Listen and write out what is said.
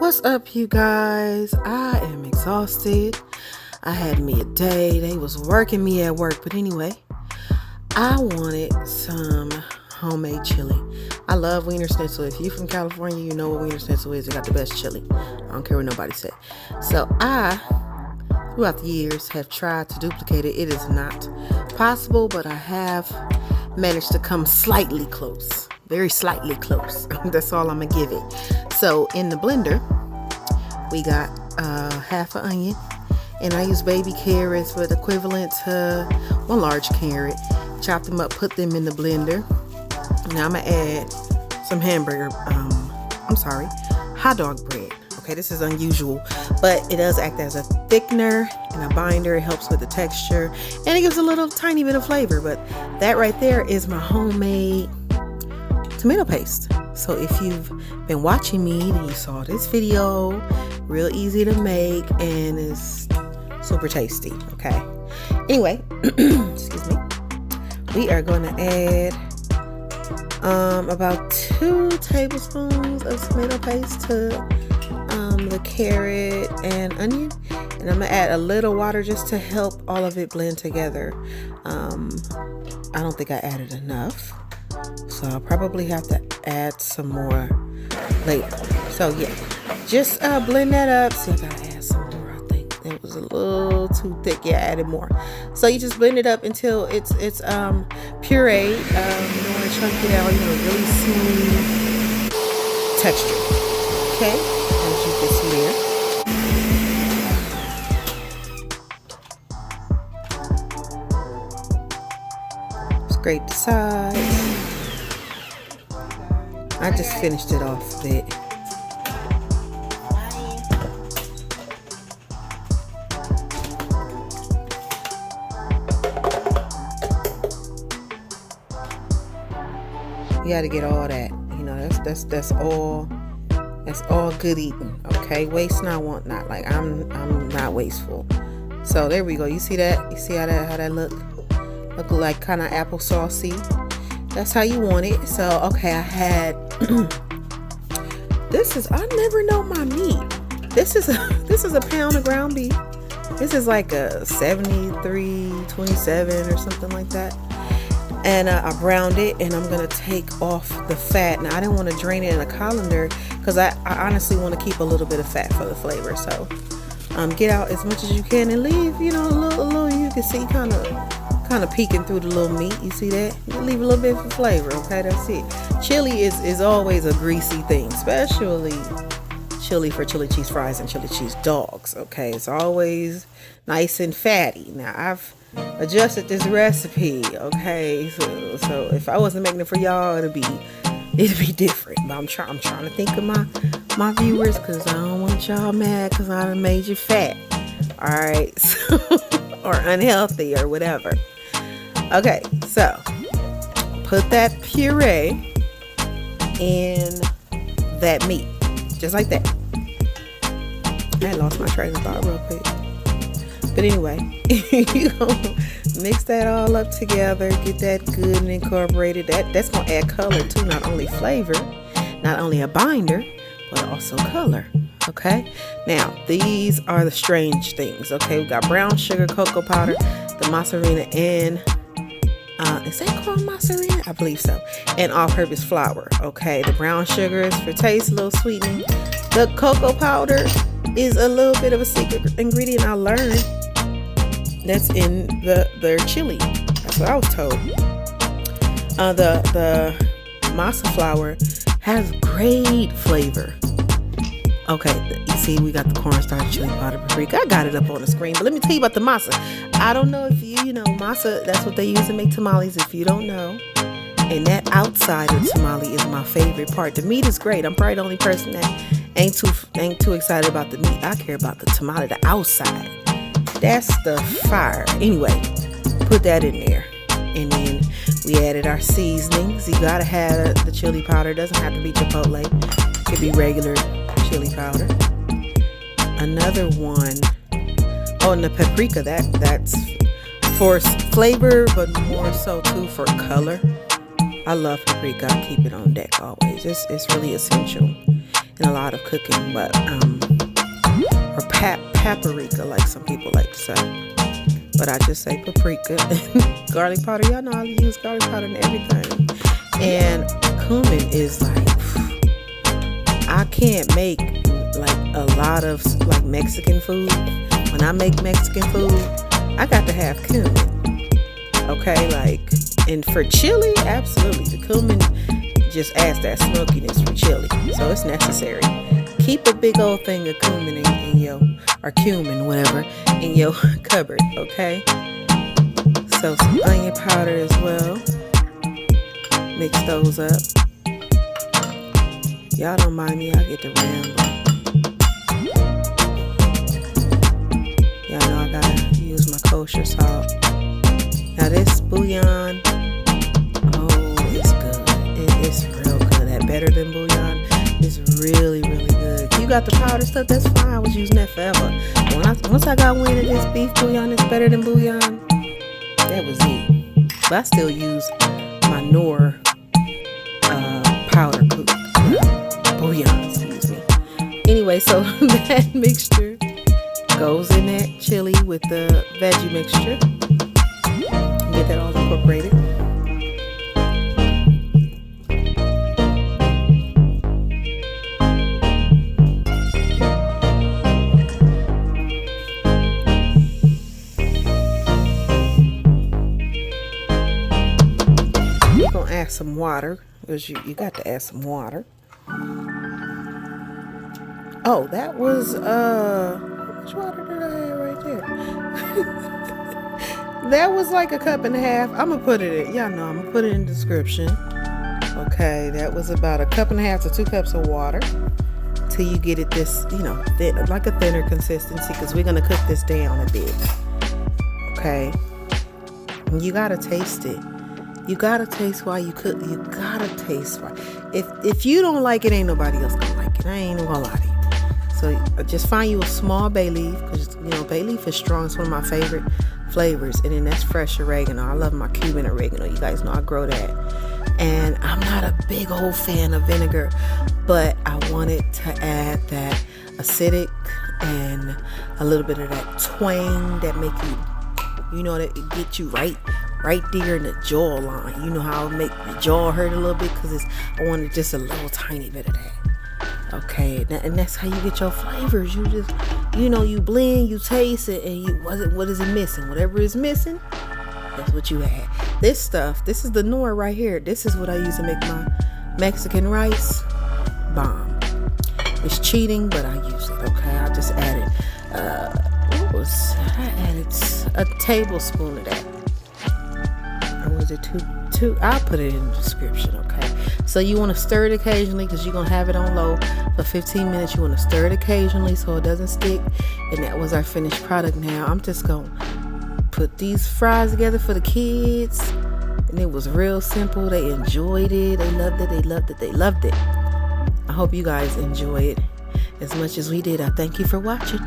What's up, you guys? I am exhausted. I had me a day. They was working me at work. But anyway, I wanted some homemade chili. I love Wienerschnitzel. If you're from California, you know what Wienerschnitzel is. They got the best chili. I don't care what nobody said. So I, throughout the years, have tried to duplicate it. It is not possible, but I have managed to come slightly close. Very slightly close. That's all I'm going to give it. So in the blender, we got half an onion. And I use baby carrots, but equivalent to one large carrot. Chop them up, put them in the blender. Now I'm going to add some hot dog bread. Okay, this is unusual, but it does act as a thickener and a binder. It helps with the texture, and it gives a little tiny bit of flavor. But that right there is my homemade tomato paste. So if you've been watching me, then you saw this video. Real easy to make, and it's super tasty. Okay. Anyway, excuse me. We are going to add about 2 tablespoons of tomato paste to the carrot and onion, and I'm gonna add a little water just to help all of it blend together. I don't think I added enough, so I'll probably have to add some more later. So yeah, just blend that up. See, I gotta add some more. I think it was a little too thick. Yeah, I added more. So you just blend it up until it's pureed. You don't want to chunk it out. You know, really smooth texture. Okay, as you can see there. Scrape the sides. I just finished it off a bit. You got to get all that. You know, that's all. That's all good eating. Okay, waste not, want not. Like I'm not wasteful. So there we go. You see that? You see how that look like kind of applesaucey. That's how you want it. So okay, I had I never know my meat. This is a pound of ground beef. This is like a 73-27 or something like that. And I browned it, and I'm gonna take off the fat. Now I didn't want to drain it in a colander because I honestly want to keep a little bit of fat for the flavor. So get out as much as you can and leave, you know, a little. You can see kind of peeking through the little meat. You see that? You leave a little bit for flavor. Okay, that's it. Chili is always a greasy thing, especially chili for chili cheese fries and chili cheese dogs. Okay, it's always nice and fatty. Now I've adjusted this recipe. Okay, so if I wasn't making it for y'all, it'd be different. But I'm trying to think of my viewers, because I don't want y'all mad because I done made you fat. All right, so, or unhealthy or whatever. Okay, so put that puree in that meat, just like that. I lost my train of thought real quick. But anyway, you gonna mix that all up together, get that good and incorporated. That's gonna add color too, not only flavor, not only a binder, but also color. Okay, now these are the strange things. Okay, we got brown sugar, cocoa powder, the mozzarella, and is that called mozzarella? I believe so. And all-purpose flour. Okay, the brown sugar is for taste, a little sweetening. The cocoa powder is a little bit of a secret ingredient I learned. That's in their chili. That's what I was told. The masa flour has great flavor. Okay, you see we got the cornstarch, chili powder, paprika. I got it up on the screen, but let me tell you about the masa. I don't know if you know masa. That's what they use to make tamales. If you don't know, and that outside of tamale is my favorite part. The meat is great. I'm probably the only person that ain't too excited about the meat. I care about the tamale, the outside. That's the fire. Anyway, put that in there. And then we added our seasonings. You gotta have the chili powder. It doesn't have to be chipotle. It could be regular chili powder. Another one. Oh, and the paprika. That's for flavor, but more so too for color. I love paprika. I keep it on deck always. It's really essential. And in a lot of cooking, but or paprika, like some people like to say. But I just say paprika. Garlic powder, y'all know I use garlic powder in everything. And cumin is like, I can't make like a lot of like Mexican food. When I make Mexican food, I got to have cumin. Okay, like, and for chili, absolutely. The cumin just adds that smokiness for chili. So it's necessary. Keep a big old thing of cumin in your, or cumin, whatever, in your cupboard, okay? So some onion powder as well. Mix those up. Y'all don't mind me, I get to ramble. Y'all know I gotta use my kosher salt. Now this bouillon, oh, it's good. It's real good. That better than bouillon is really, really good. If you got the powder stuff, that's fine. I was using that forever. Once I got wind of this beef bouillon is better than bouillon, that was it. But I still use my Knorr powder bouillon, excuse me. Anyway, so that mixture goes in that chili with the veggie mixture. Get that all incorporated. You're gonna add some water, because you got to add some water. Oh, that was which water did I add right there? That was like a cup and a half. I'm gonna put it in, y'all know I'm gonna put it in the description. Okay, that was about a cup and a half to 2 cups of water till you get it this, thin, like a thinner consistency, because we're gonna cook this down a bit. Okay, and you gotta taste it. You gotta taste while you cook. You gotta taste why. If you don't like it, ain't nobody else gonna like it. I ain't even gonna lie to you. So just find you a small bay leaf, because bay leaf is strong. It's one of my favorite flavors. And then that's fresh oregano. I love my cumin oregano. You guys know I grow that. And I'm not a big old fan of vinegar, but I wanted to add that acidic and a little bit of that twang that make you, that it get you right there in the jaw line. You know how it make the jaw hurt a little bit, because I wanted just a little tiny bit of that. Okay, and that's how you get your flavors. You just, you blend, you taste it, and what is it missing? Whatever is missing, that's what you add. This is the Knorr right here. This is what I use to make my Mexican rice bomb. It's cheating, but I use it. Okay, I just added, I added a tablespoon of that. Or was it two? I'll put it in the description, okay? So you want to stir it occasionally, because you're going to have it on low for 15 minutes. You want to stir it occasionally so it doesn't stick. And that was our finished product. Now, I'm just going to put these fries together for the kids. And it was real simple. They enjoyed it. They loved it. They loved it. They loved it. I hope you guys enjoy it as much as we did. I thank you for watching.